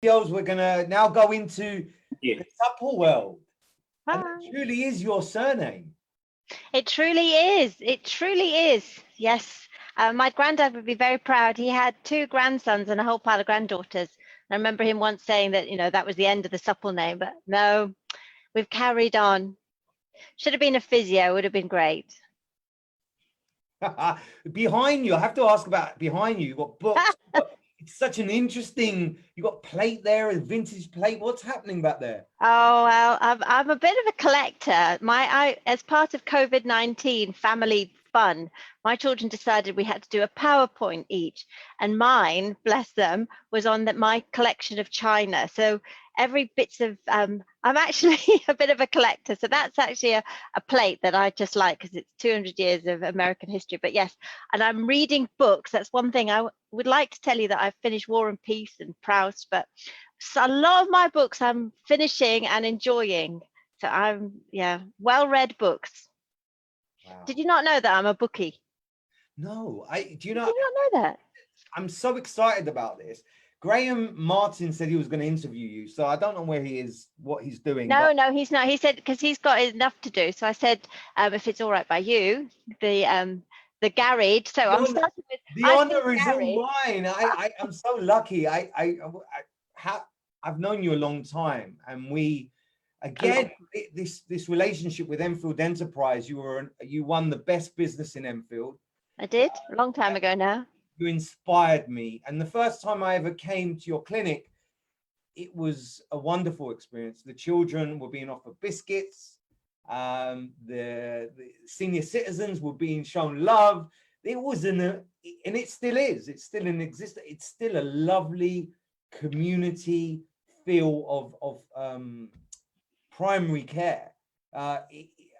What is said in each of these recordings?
We're going to now go into the Supple world. And Hi. it truly is your surname. It truly is. It truly is. Yes. My granddad would be very proud. He had 2 grandsons and a whole pile of granddaughters. I remember him once saying that, that was the end of the Supple name, but no, we've carried on. Should have been a physio, would have been great. Behind you, I have to ask about behind you. You've got books. It's such an interesting, you've got plate there, a vintage plate. What's happening back there? Oh, well, I'm a bit of a collector. As part of COVID-19 family fun, my children decided we had to do a PowerPoint each, and mine, bless them, was on my collection of china. So every bits of, I'm actually a bit of a collector. So that's actually a plate that I just like because it's 200 years of American history. But yes, and I'm reading books. That's one thing I would like to tell you, that I've finished War and Peace and Proust, but so a lot of my books I'm finishing and enjoying. So well-read books. Wow. Did you not know that I'm a bookie? No, Did you not know that? I'm so excited about this. Graham Martin said he was going to interview you, so I don't know where he is, what he's doing. No, he's not. He said because he's got enough to do. So I said, if it's all right by you, the garried. So I'm starting with the honor is all mine. I'm so lucky. I've known you a long time, and we, again, this relationship with Enfield Enterprise. You won the best business in Enfield. I did a long time ago now. You inspired me, and the first time I ever came to your clinic, it was a wonderful experience. The children were being offered biscuits. The senior citizens were being shown love. It was and it still is. It's still in existence. It's still a lovely community feel of primary care.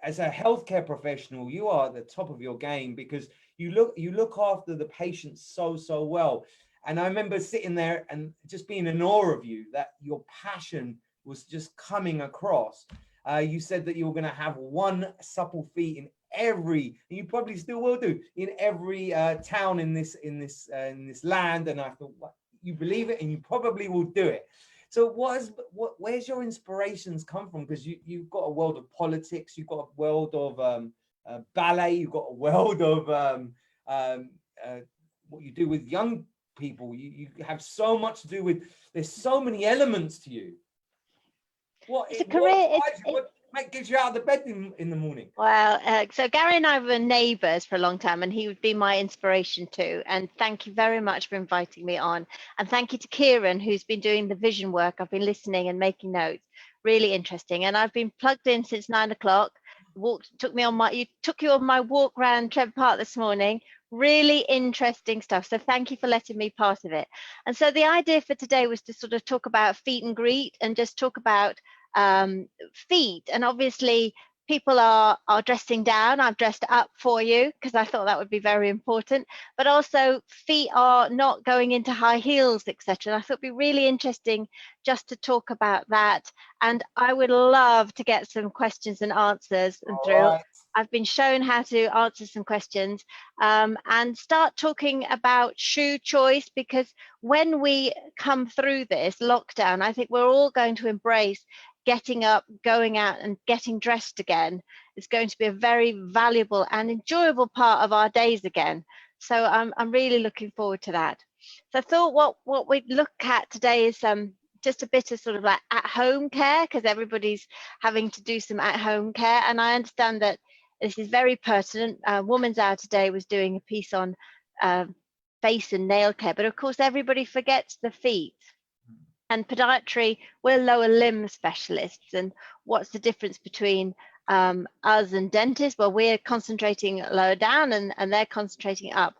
As a healthcare professional, you are at the top of your game because you look after the patients so well. And I remember sitting there and just being in awe of you, that your passion was just coming across. You said that you were going to have one Supple feet in every, and you probably still will do, in every town in this land. And I thought, what, you believe it, and you probably will do it. So where's your inspirations come from? Because you've got a world of politics, you've got a world of ballet, you've got a world of what you do with young people. You have so much to do with, there's so many elements to you. It's a career. What gets you out of the bed in the morning? Well, so Garry and I were neighbours for a long time, and he would be my inspiration too. And thank you very much for inviting me on. And thank you to Kieran, who's been doing the vision work. I've been listening and making notes. Really interesting. And I've been plugged in since 9 o'clock. You took you on my walk around Trent Park this morning. Really interesting stuff. So thank you for letting me part of it. And so the idea for today was to sort of talk about feet and greet, and just talk about feet. And obviously people are dressing down. I've dressed up for you because I thought that would be very important, but also feet are not going into high heels, etc. I thought it'd be really interesting just to talk about that, and I would love to get some questions and answers through. Right. I've been shown how to answer some questions and start talking about shoe choice, because when we come through this lockdown, I think we're all going to embrace getting up, going out and getting dressed again. Is going to be a very valuable and enjoyable part of our days again. So I'm really looking forward to that. So I thought what we'd look at today is just a bit of sort of like at-home care, because everybody's having to do some at-home care. And I understand that this is very pertinent. Woman's Hour today was doing a piece on face and nail care, but of course everybody forgets the feet. And podiatry, we're lower limb specialists. And what's the difference between us and dentists? Well, we're concentrating lower down and they're concentrating up.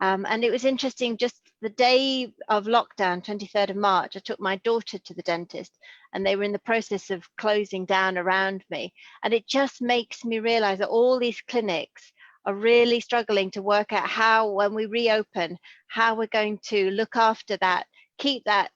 And it was interesting, just the day of lockdown, 23rd of March, I took my daughter to the dentist and they were in the process of closing down around me. And it just makes me realize that all these clinics are really struggling to work out how, when we reopen, how we're going to look after that, keep that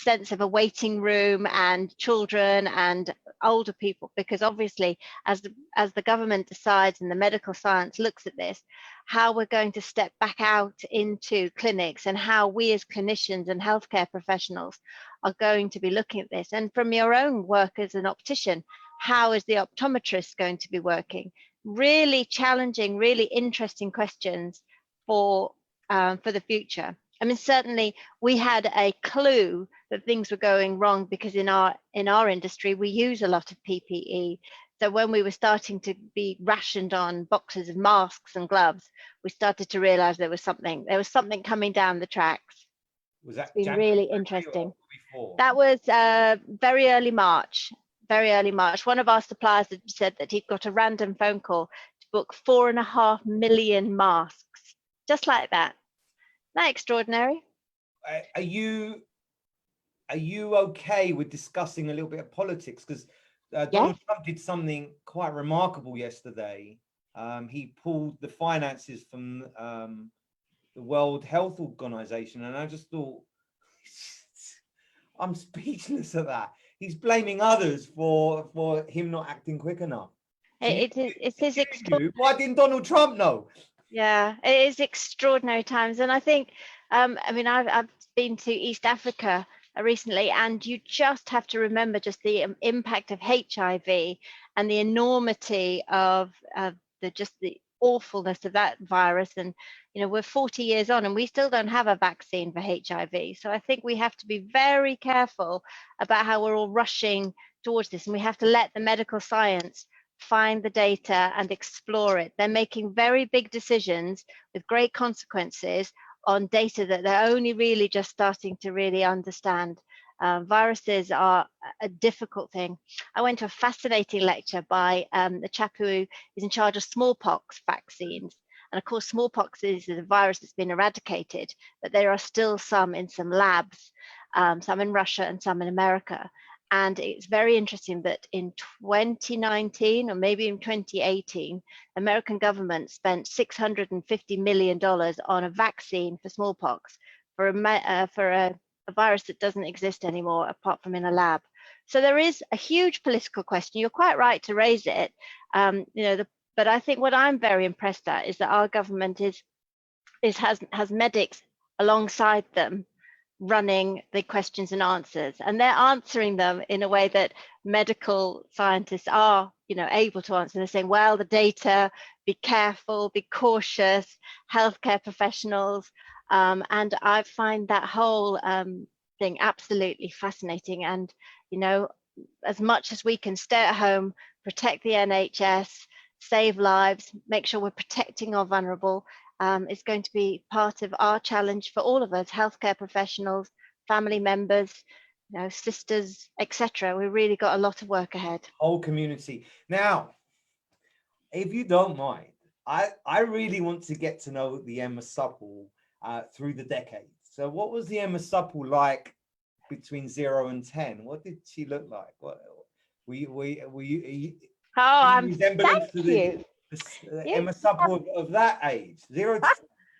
sense of a waiting room and children and older people, because obviously as the government decides and the medical science looks at this, how we're going to step back out into clinics and how we as clinicians and healthcare professionals are going to be looking at this. And from your own work as an optician, how is the optometrist going to be working? Really challenging, really interesting questions for the future. I mean, certainly we had a clue that things were going wrong because in our industry we use a lot of PPE. So when we were starting to be rationed on boxes of masks and gloves, we started to realize there was something coming down the tracks. Was that It's been January, really February, interesting. or before? That was very early March. Very early March. One of our suppliers had said that he'd got a random phone call to book 4.5 million masks, just like that. Isn't that extraordinary? Are you okay with discussing a little bit of politics? Because Donald Trump did something quite remarkable yesterday. He pulled the finances from the World Health Organization, and I just thought, I'm speechless at that. He's blaming others for him not acting quick enough. It is extraordinary. Why didn't Donald Trump know? Yeah, it is extraordinary times, and I think, I mean, I've been to East Africa recently, and you just have to remember just the impact of HIV and the enormity of the awfulness of that virus. And you know, we're 40 years on and we still don't have a vaccine for HIV. So I think we have to be very careful about how we're all rushing towards this, and we have to let the medical science find the data and explore it. They're making very big decisions with great consequences on data that they're only really just starting to really understand. Viruses are a difficult thing. I went to a fascinating lecture by the chap who is in charge of smallpox vaccines. And of course, smallpox is a virus that's been eradicated, but there are still some in some labs, some in Russia and some in America. And it's very interesting that in 2019 or maybe in 2018, the American government spent $650 million on a vaccine for smallpox for a virus that doesn't exist anymore apart from in a lab. So there is a huge political question. You're quite right to raise it. You know, but I think what I'm very impressed at is that our government has medics alongside them, running the questions and answers, and they're answering them in a way that medical scientists are, you know, able to answer. They're saying, well, the data, be careful, be cautious, healthcare professionals, and I find that whole thing absolutely fascinating. And you know, as much as we can stay at home, protect the NHS, save lives, make sure we're protecting our vulnerable, is going to be part of our challenge for all of us, healthcare professionals, family members, you know, sisters, etc. We really got a lot of work ahead. Whole community. Now, if you don't mind, I really want to get to know the Emma Supple through the decades. So what was the Emma Supple like between 0 and 10? What did she look like? What were you Thank you. Emma Supple of that age? 0 to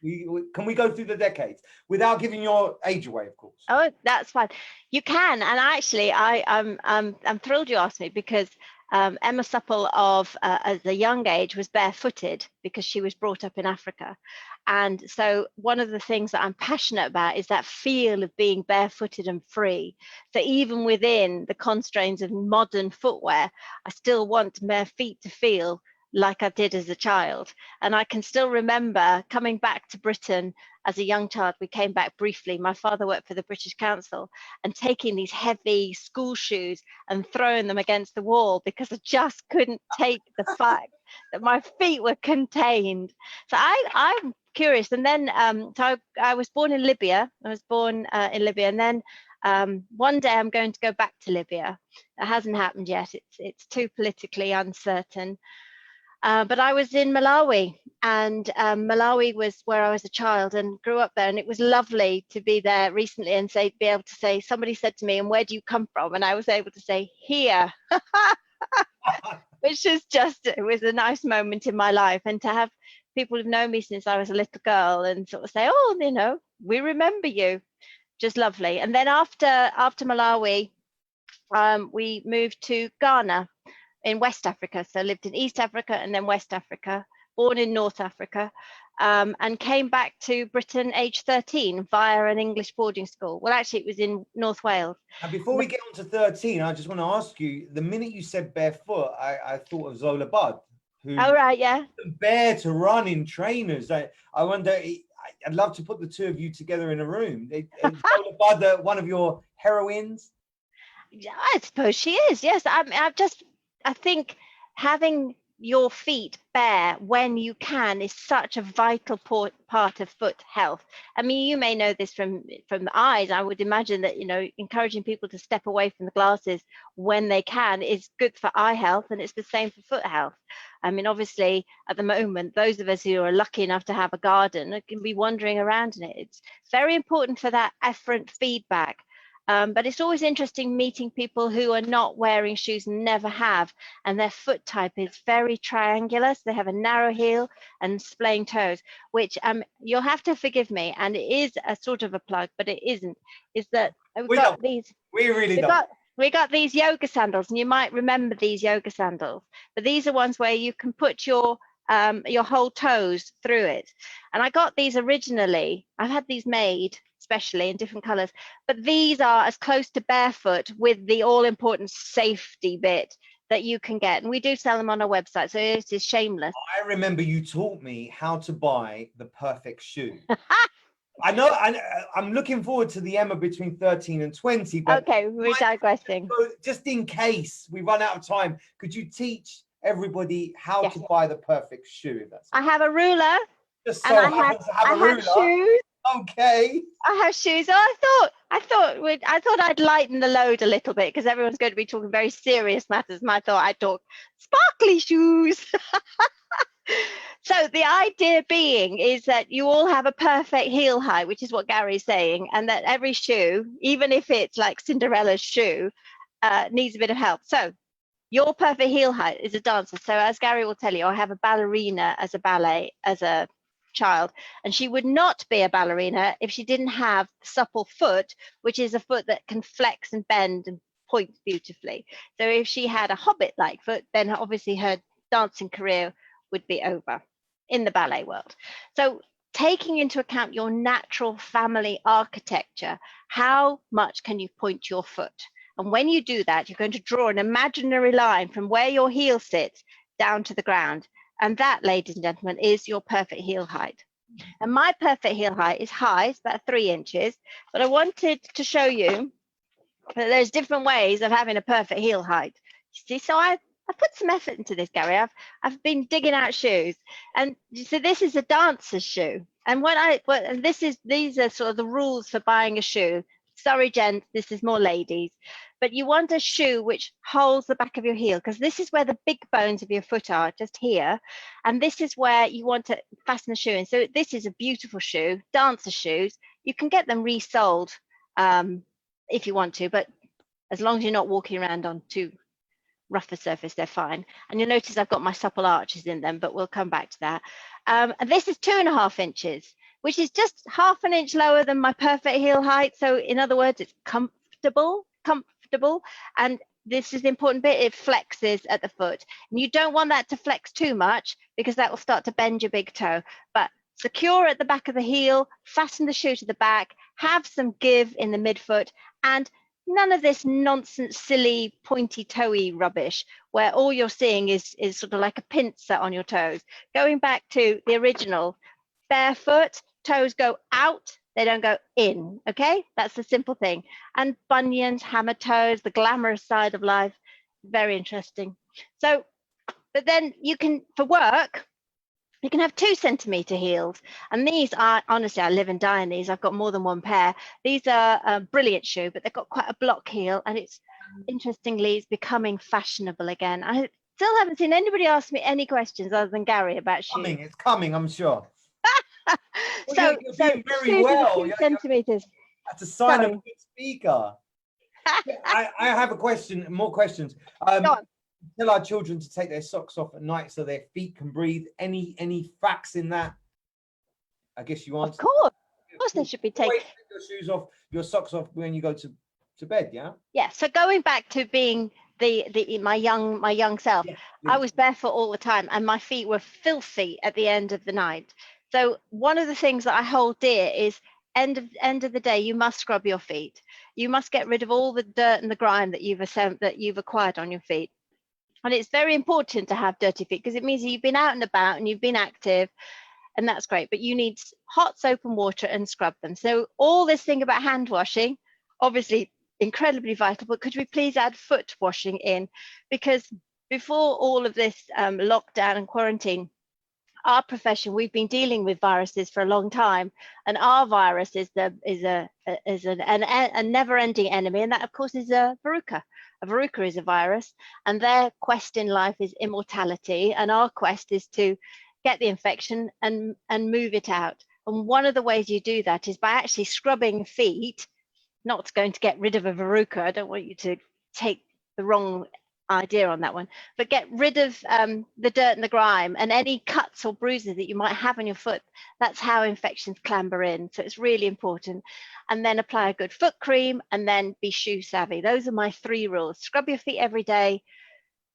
10. Can we go through the decades without giving your age away, of course? Oh, that's fine. You can, and actually, I'm thrilled you asked me, because Emma Supple at a young age was barefooted because she was brought up in Africa. And so one of the things that I'm passionate about is that feel of being barefooted and free. So even within the constraints of modern footwear, I still want my feet to feel like I did as a child. And I can still remember coming back to Britain as a young child. We came back briefly. My father worked for the British Council, and taking these heavy school shoes and throwing them against the wall because I just couldn't take the fact that my feet were contained. So I'm curious. And then so I was born in Libya. And then one day I'm going to go back to Libya. It hasn't happened yet. It's too politically uncertain. But I was in Malawi, and Malawi was where I was a child and grew up there. And it was lovely to be there recently and be able to say, somebody said to me, and where do you come from? And I was able to say, here, which is it was a nice moment in my life. And to have people who've known me since I was a little girl and sort of say, oh, you know, we remember you. just lovely. And then after Malawi, we moved to Ghana in West Africa. So lived in East Africa and then West Africa, born in North Africa, and came back to Britain age 13 via an English boarding school. Well, actually, it was in North Wales. And before we get on to 13, I just want to ask you, the minute you said barefoot, I thought of Zola Budd, who Oh, right, yeah. bear to run in trainers. I wonder, I'd love to put the two of you together in a room. Is Zola Budd one of your heroines? Yeah, I suppose she is. Yes, I think having your feet bare when you can is such a vital part of foot health. I mean, you may know this from the eyes. I would imagine that, you know, encouraging people to step away from the glasses when they can is good for eye health, and it's the same for foot health. I mean, obviously, at the moment, those of us who are lucky enough to have a garden can be wandering around in it. It's very important for that efferent feedback. But it's always interesting meeting people who are not wearing shoes, never have, and their foot type is very triangular. So they have a narrow heel and splaying toes, which you'll have to forgive me, and it is a sort of a plug, but it isn't. Is that we got these yoga sandals, and you might remember these yoga sandals, but these are ones where you can put your whole toes through it. And I got these originally. I've had these made especially in different colors, but these are as close to barefoot with the all-important safety bit that you can get, and we do sell them on our website, so it is shameless. I remember you taught me how to buy the perfect shoe. I know, I'm looking forward to the Emma between 13 and 20, but okay, we're digressing. Just in case we run out of time, could you teach everybody how to buy the perfect shoe? I have a ruler. Just so happens to have a ruler. Shoes. Okay. I have shoes. Oh, I thought I'd lighten the load a little bit because everyone's going to be talking very serious matters, and I thought I'd talk sparkly shoes. So the idea being is that you all have a perfect heel height, which is what Gary's saying, and that every shoe, even if it's like Cinderella's shoe, needs a bit of help. So your perfect heel height is a dancer. So as Gary will tell you, I have a ballerina as a child, and she would not be a ballerina if she didn't have supple foot, which is a foot that can flex and bend and point beautifully. So if she had a hobbit-like foot, then obviously her dancing career would be over in the ballet world. So taking into account your natural family architecture, how much can you point your foot? And when you do that, you're going to draw an imaginary line from where your heel sits down to the ground. And that, ladies and gentlemen, is your perfect heel height. And my perfect heel height is high, it's about 3 inches. But I wanted to show you that there's different ways of having a perfect heel height. You see, so I put some effort into this, Gary. I've been digging out shoes. And so this is a dancer's shoe. And these are sort of the rules for buying a shoe. Sorry, gents, this is more ladies. But you want a shoe which holds the back of your heel, because this is where the big bones of your foot are, just here. And this is where you want to fasten the shoe in. So this is a beautiful shoe, dancer shoes. You can get them resold if you want to, but as long as you're not walking around on too rough a surface, they're fine. And you'll notice I've got my supple arches in them, but we'll come back to that. And this is 2.5 inches, which is just 1/2 inch lower than my perfect heel height. So in other words, it's comfortable. And this is the important bit, it flexes at the foot. And you don't want that to flex too much because that will start to bend your big toe. But secure at the back of the heel, fasten the shoe to the back, have some give in the midfoot, and none of this nonsense, silly, pointy toey rubbish where all you're seeing is sort of like a pincer on your toes. Going back to the original, barefoot, toes go out, they don't go in, okay? That's the simple thing. And bunions, hammer toes, the glamorous side of life, very interesting. So, but then you can, for work, you can have 2 centimeter heels. And these are, honestly, I live and die in these. I've got more than one pair. These are a brilliant shoe, but they've got quite a block heel. And it's, interestingly, it's becoming fashionable again. I still haven't seen anybody ask me any questions other than Gary about shoes. It's coming, I'm sure. So you're doing very well. 2 centimeters. That's a sign of a good speaker. I have a question, more questions. Tell our children to take their socks off at night so their feet can breathe. Any facts in that? I guess you answered. Of course they should be taken. your shoes off, your socks off when you go to bed, yeah? Yeah. So going back to being my young self, Yeah, I please. was barefoot all the time, and my feet were filthy at the end of the night. So one of the things that I hold dear is end of the day, you must scrub your feet. You must get rid of all the dirt and the grime that you've acquired on your feet. And it's very important to have dirty feet because it means that you've been out and about and you've been active, and that's great. But you need hot soap and water and scrub them. So all this thing about hand washing, obviously incredibly vital, but could we please add foot washing in? Because before all of this lockdown and quarantine, our profession, we've been dealing with viruses for a long time, and our virus is a never-ending enemy, and that of course is a verruca. A verruca is a virus, and their quest in life is immortality, and our quest is to get the infection and move it out. And one of the ways you do that is by actually scrubbing feet. Not going to get rid of a verruca. I don't want you to take the wrong idea on that one, but get rid of the dirt and the grime and any cuts or bruises that you might have on your foot. That's how infections clamber in. So it's really important. And then apply a good foot cream and then be shoe savvy. Those are my 3 rules. Scrub your feet every day,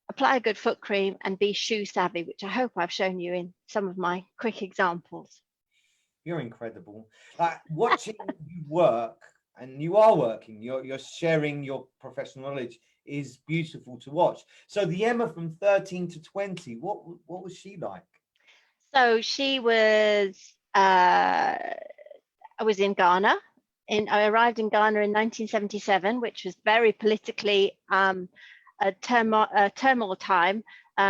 apply a good foot cream, and be shoe savvy, which I hope I've shown you in some of my quick examples. You're incredible. Like watching you work, and you are working, you're sharing your professional knowledge is beautiful to watch. So the Emma from 13 to 20, what was she like? So she was, I was in Ghana. I arrived in Ghana in 1977, which was very politically a turmoil time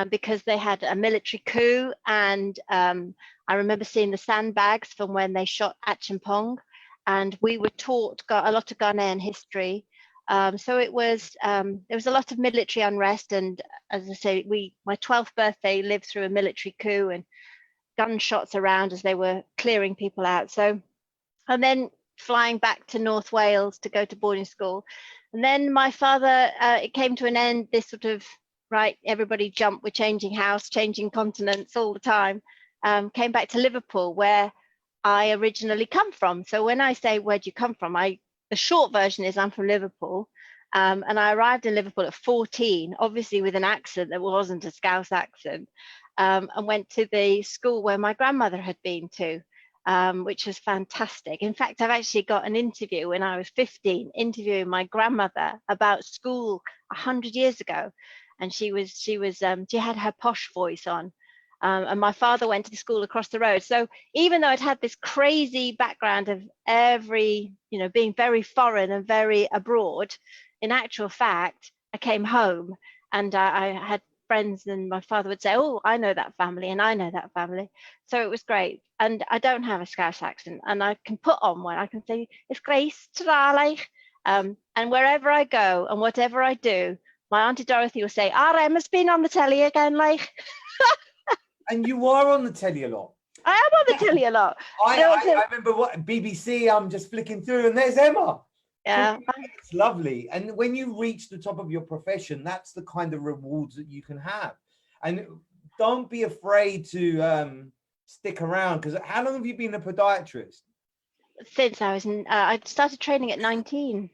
because they had a military coup. And I remember seeing the sandbags from when they shot Achimpong. And we were taught a lot of Ghanaian history. So it was there was a lot of military unrest, and as I say, my 12th birthday lived through a military coup and gunshots around as they were clearing people out. So, and then flying back to North Wales to go to boarding school, and then my father, it came to an end. This sort of right, everybody jumped. We're changing house, changing continents all the time. Came back to Liverpool, where I originally come from. So when I say where do you come from, the short version is I'm from Liverpool, and I arrived in Liverpool at 14, obviously with an accent that wasn't a Scouse accent, and went to the school where my grandmother had been to, which was fantastic. In fact, I've actually got an interview when I was 15, interviewing my grandmother about school 100 years ago, and she had her posh voice on. And my father went to the school across the road. So even though I'd had this crazy background of being very foreign and very abroad, in actual fact, I came home and I had friends, and my father would say, "Oh, I know that family and I know that family." So it was great. And I don't have a Scouse accent, and I can put on one. I can say, "It's Grace Tralai." And wherever I go and whatever I do, my Auntie Dorothy will say, Emma's been on the telly again, like." And you are on the telly a lot. I am on the telly a lot. I remember what BBC, I'm just flicking through and there's Emma. Yeah. It's lovely. And when you reach the top of your profession, that's the kind of rewards that you can have. And don't be afraid to stick around, because how long have you been a podiatrist? Since I started training at 19.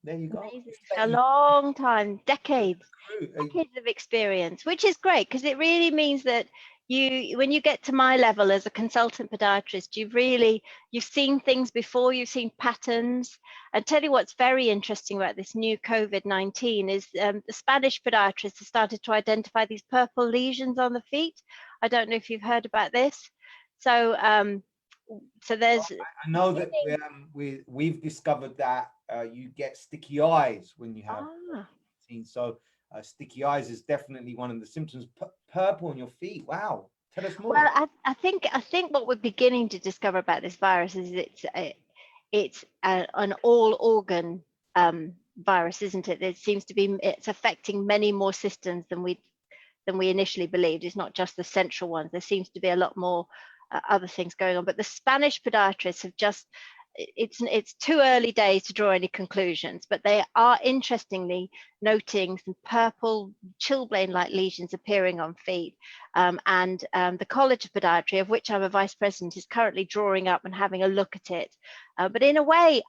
There you go. Amazing. A long time, decades of experience, which is great because it really means that when you get to my level as a consultant podiatrist, you've seen things before, you've seen patterns. And tell you what's very interesting about this new COVID-19 is the Spanish podiatrists have started to identify these purple lesions on the feet. I don't know if you've heard about this. So there's. I know that we've discovered that you get sticky eyes when you have COVID-19. So sticky eyes is definitely one of the symptoms. Purple on your feet. Wow. Tell us more. Well, I think what we're beginning to discover about this virus is it's an all organ virus, isn't it? It seems to be it's affecting many more systems than we initially believed. It's not just the central ones. There seems to be a lot more other things going on. But the Spanish podiatrists have just it's too early days to draw any conclusions, but they are interestingly noting some purple chilblain-like lesions appearing on feet. And the College of Podiatry, of which I'm a vice president, is currently drawing up and having a look at it. But in a way,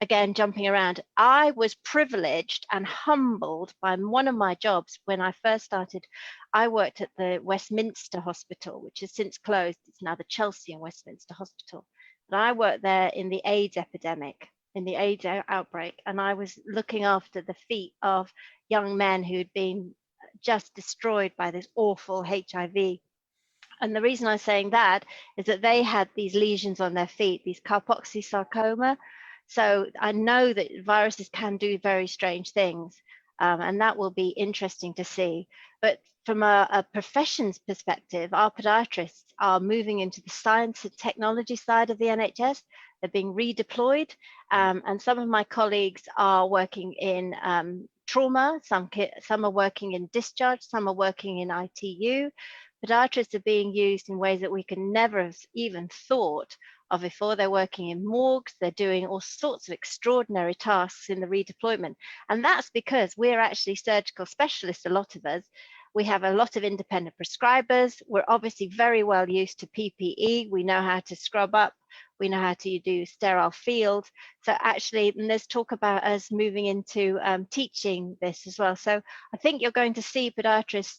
again, jumping around, I was privileged and humbled by one of my jobs when I first started. I worked at the Westminster Hospital, which has since closed. It's now the Chelsea and Westminster Hospital. But I worked there in the AIDS epidemic, in the AIDS outbreak, and I was looking after the feet of young men who'd been just destroyed by this awful HIV. And the reason I'm saying that is that they had these lesions on their feet, these carpoxysarcoma. So I know that viruses can do very strange things, and that will be interesting to see. But from a profession's perspective, our podiatrists are moving into the science and technology side of the NHS. They're being redeployed, and some of my colleagues are working in trauma, some are working in discharge, some are working in ITU. Podiatrists are being used in ways that we can never have even thought of before. They're working in morgues, they're doing all sorts of extraordinary tasks in the redeployment. And that's because we're actually surgical specialists, a lot of us. We have a lot of independent prescribers. We're obviously very well used to PPE. We know how to scrub up. We know how to do sterile field. So actually, and there's talk about us moving into teaching this as well. So I think you're going to see podiatrists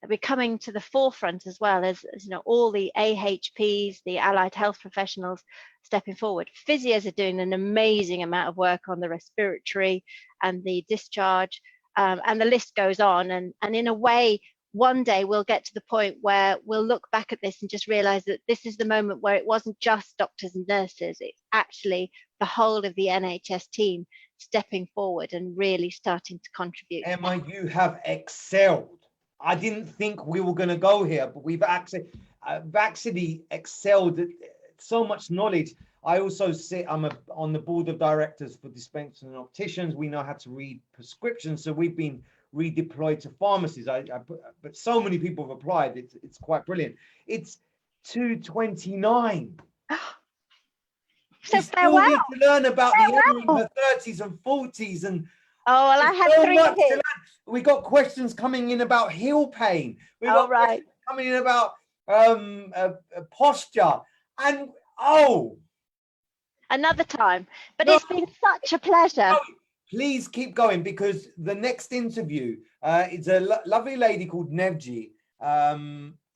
becoming to the forefront as well as you know, all the AHPs, the allied health professionals stepping forward. Physios are doing an amazing amount of work on the respiratory and the discharge, and the list goes on. And in a way, one day we'll get to the point where we'll look back at this and just realize that this is the moment where it wasn't just doctors and nurses, it's actually the whole of the NHS team stepping forward and really starting to contribute. Emma, you have excelled. I didn't think we were going to go here, but we've actually excelled at so much knowledge. I also I'm on the board of directors for dispensers and opticians. We know how to read prescriptions, so we've been redeployed to pharmacies. But so many people have applied. It's quite brilliant. It's 2:29. So we still need to learn about the Emma in her 30s and 40s and. Oh, well, I had so 3 kids. We got questions coming in about heel pain. We got questions coming in about posture. And another time. But it's been such a pleasure. Please keep going, because the next interview is a lovely lady called Nevji.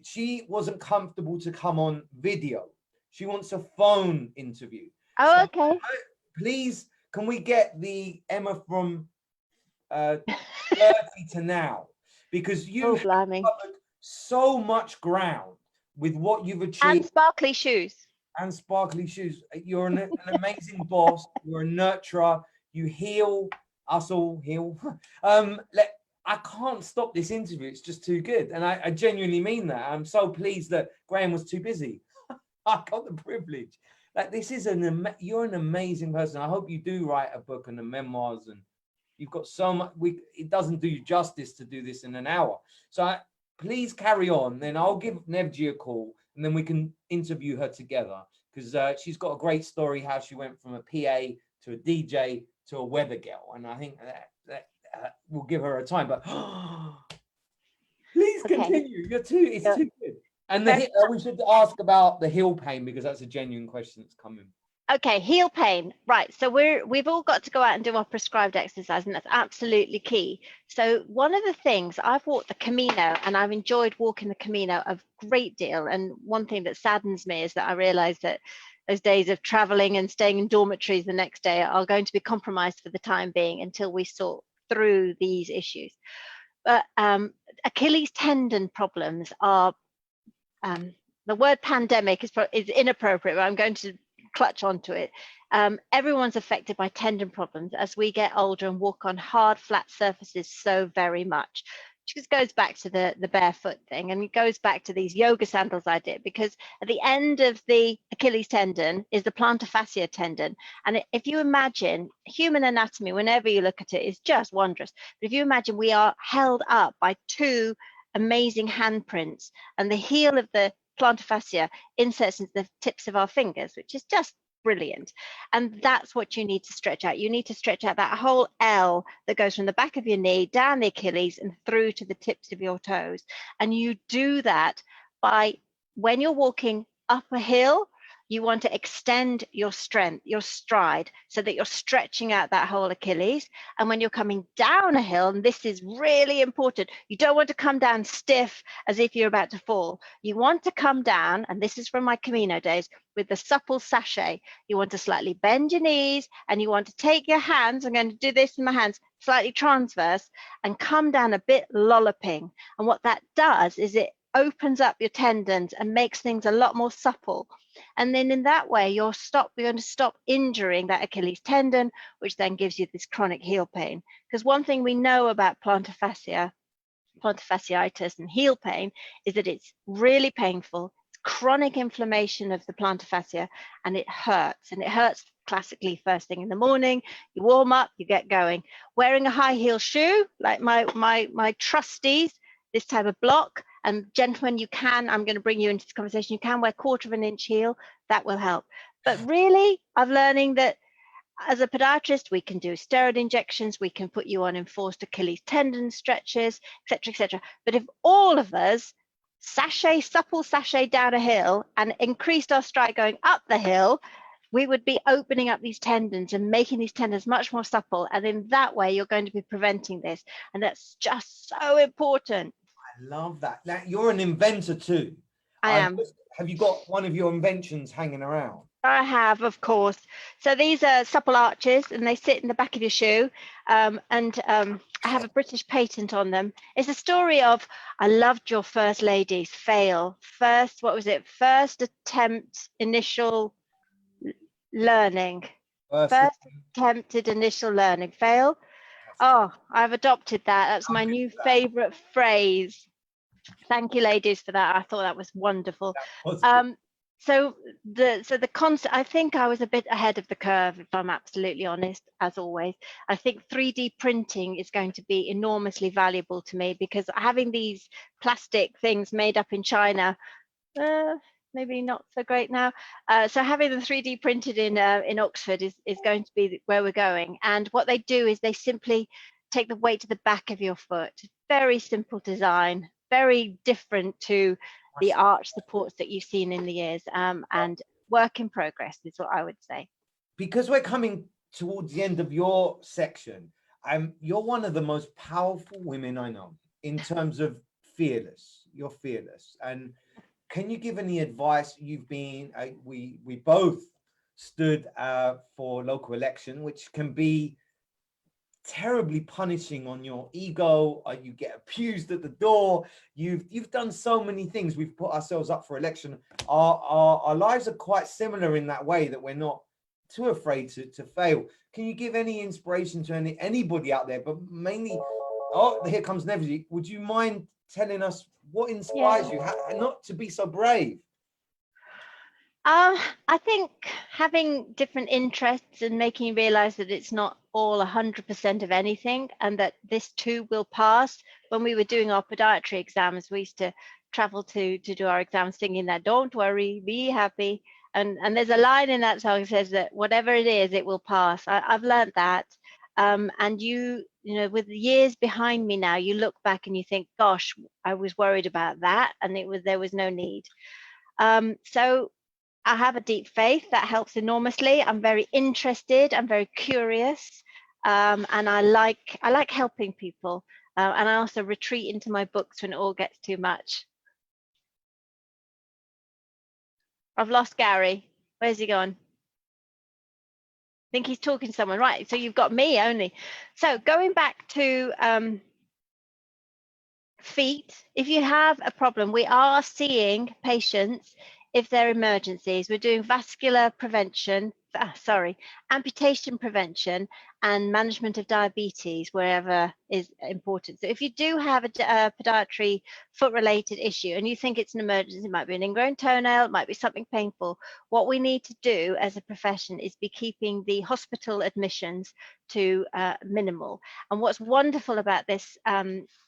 She wasn't comfortable to come on video. She wants a phone interview. Oh, so, okay. Please, can we get the Emma from 30 to now, because you have covered so much ground with what you've achieved. And sparkly shoes. And sparkly shoes. You're an amazing boss. You're a nurturer. You heal us all. Heal. I can't stop this interview. It's just too good, and I genuinely mean that. I'm so pleased that Graham was too busy. I got the privilege. Like, this is you're an amazing person. I hope you do write a book and the memoirs, and you've got so much. It doesn't do you justice to do this in an hour. So please carry on. Then I'll give Nevji a call, and then we can interview her together, because she's got a great story how she went from a PA to a DJ to a weather girl, and I think that we'll give her a time. But please continue. It's too good. And we should ask about the heel pain, because that's a genuine question that's coming. Okay, heel pain, right? So we've all got to go out and do our prescribed exercise, and that's absolutely key. So one of the things, I've walked the Camino, and I've enjoyed walking the Camino a great deal. And one thing that saddens me is that I realize that those days of traveling and staying in dormitories the next day are going to be compromised for the time being until we sort through these issues. But Achilles tendon problems are, the word pandemic is inappropriate, but I'm going to clutch onto it. Everyone's affected by tendon problems as we get older and walk on hard, flat surfaces so very much. Which just goes back to the barefoot thing, and it goes back to these yoga sandals I did, because at the end of the Achilles tendon is the plantar fascia tendon. And if you imagine human anatomy, whenever you look at it, is just wondrous. But if you imagine we are held up by 2 amazing handprints, and the heel of the plantar fascia inserts into the tips of our fingers, which is just brilliant. And that's what you need to stretch out. You need to stretch out that whole L that goes from the back of your knee down the Achilles and through to the tips of your toes. And you do that by, when you're walking up a hill, you want to extend your strength, your stride, so that you're stretching out that whole Achilles. And when you're coming down a hill, and this is really important, you don't want to come down stiff as if you're about to fall. You want to come down, and this is from my Camino days, with the supple sachet. You want to slightly bend your knees, and you want to take your hands, I'm going to do this in my hands, slightly transverse, and come down a bit lolloping. And what that does is it opens up your tendons and makes things a lot more supple. And then in that way, you're going to stop injuring that Achilles tendon, which then gives you this chronic heel pain. Because one thing we know about plantar fasciitis and heel pain is that it's really painful. It's chronic inflammation of the plantar fascia, and it hurts. And it hurts classically first thing in the morning. You warm up, you get going. Wearing a high heel shoe, like my trustees, this type of block, and gentlemen, you can, I'm going to bring you into this conversation, you can wear 1/4 inch heel, that will help. But really, I'm learning that as a podiatrist, we can do steroid injections, we can put you on enforced Achilles tendon stretches, etc., etc. But if all of us supple sachet down a hill and increased our stride going up the hill, we would be opening up these tendons and making these tendons much more supple. And in that way, you're going to be preventing this. And that's just so important. I love that. Now, you're an inventor too. I am. Have you got one of your inventions hanging around? I have, of course. So these are supple arches, and they sit in the back of your shoe. I have a British patent on them. It's a story of, I loved your first ladies fail. First, what was it? First attempt, initial learning. First attempted initial learning. Fail. Oh, I've adopted that. That's my new favorite phrase. Thank you, ladies, for that. I thought that was wonderful. So the concept, I think I was a bit ahead of the curve, if I'm absolutely honest, as always. I think 3D printing is going to be enormously valuable to me, because having these plastic things made up in China, maybe not so great now. So having them 3D printed in Oxford is going to be where we're going. And what they do is they simply take the weight to the back of your foot. Very simple design, very different to the arch supports that you've seen in the years, and work in progress is what I would say. Because we're coming towards the end of your section, you're one of the most powerful women I know in terms of fearless. You're fearless. And can you give any advice? You've been, we both stood for local election, which can be terribly punishing on your ego. You get abused at the door. You've done so many things. We've put ourselves up for election. Our lives are quite similar in that way, that we're not too afraid to fail. Can you give any inspiration to anybody out there, but mainly, here comes Neville. Would you mind telling us what inspires you not to be so brave? I think having different interests and making you realize that it's not all 100% of anything, and that this too will pass. When we were doing our podiatry exams, we used to travel to do our exams singing that, "Don't worry, be happy." And there's a line in that song that says that whatever it is, it will pass. I've learned that. And you know, with the years behind me now, you look back and you think, gosh, I was worried about that, and there was no need. So I have a deep faith that helps enormously. I'm very interested. I'm very curious, and I like helping people. And I also retreat into my books when it all gets too much. I've lost Gary. Where's he gone? I think he's talking to someone, right? So you've got me only. So going back to feet, if you have a problem, we are seeing patients if they're emergencies. We're doing vascular prevention, amputation prevention, and management of diabetes wherever is important. So if you do have a podiatry foot related issue and you think it's an emergency, it might be an ingrown toenail, it might be something painful, what we need to do as a profession is be keeping the hospital admissions to minimal. And what's wonderful about this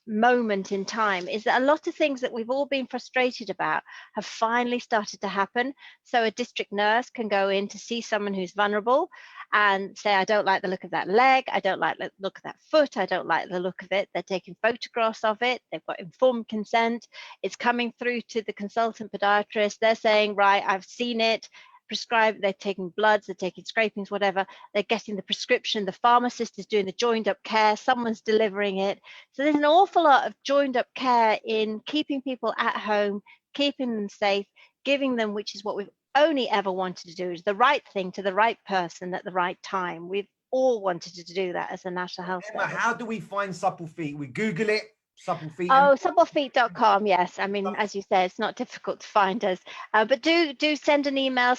moment in time is that a lot of things that we've all been frustrated about have finally started to happen. So a district nurse can go in to see someone who's vulnerable and say, I don't like the look of that leg, I don't like the look of that foot, I don't like the look of it. They're taking photographs of it, they've got informed consent, it's coming through to the consultant podiatrist, they're saying, right, I've seen it, prescribed, they're taking bloods, they're taking scrapings, whatever, they're getting the prescription, the pharmacist is doing the joined up care, someone's delivering it. So there's an awful lot of joined up care in keeping people at home, keeping them safe, giving them, which is what we've only ever wanted to do, is the right thing to the right person at the right time. We've all wanted to do that as a National Health Emma, Service. how do we find Supple Feet? We Google it, Supple Feet. Oh, supplefeet.com. Yes, I mean, as you say, it's not difficult to find us. But do send an email.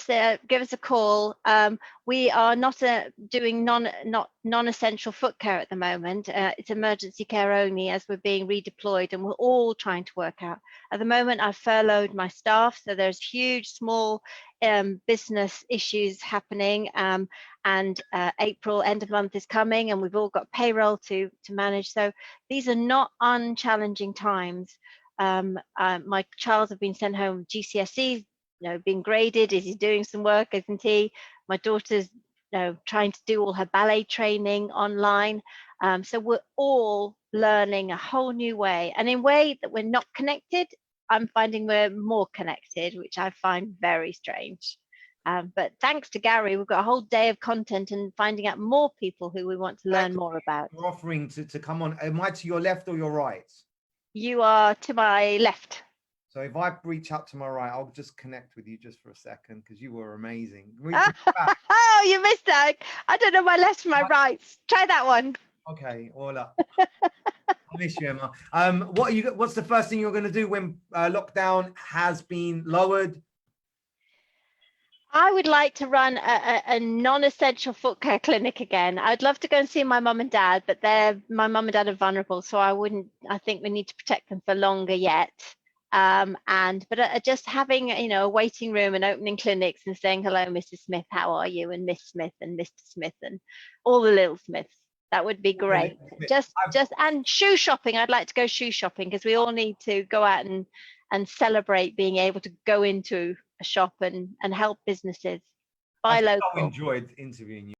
Give us a call. We are not doing non-essential foot care at the moment. It's emergency care only, as we're being redeployed, and we're all trying to work out. At the moment, I've furloughed my staff, so there's huge, small business issues happening. And April end of month is coming, and we've all got payroll to manage. So these are not unchallenging times. My child have been sent home GCSEs, being graded. Is he doing some work? Isn't he? My daughter's trying to do all her ballet training online. So we're all learning a whole new way, and in a way that we're not connected, I'm finding we're more connected, which I find very strange. But thanks to Garry, we've got a whole day of content and finding out more people who we want to learn more about. You're offering to come on. Am I to your left or your right? You are to my left. So if I reach up to my right, I'll just connect with you just for a second, because you were amazing. Oh, you missed that. I don't know my left from my right. Try that one. Okay, all up. I miss you, Emma. What's the first thing you're going to do when lockdown has been lowered? I would like to run a non-essential foot care clinic again. I'd love to go and see my mum and dad, but my mum and dad are vulnerable, so I think we need to protect them for longer yet. But just having a waiting room and opening clinics and saying hello, Mrs. Smith, how are you, and Miss Smith and Mr. Smith and all the little Smiths. That would be great. And shoe shopping. I'd like to go shoe shopping, because we all need to go out and celebrate being able to go into a shop and help businesses, buy local. I so enjoyed interviewing you.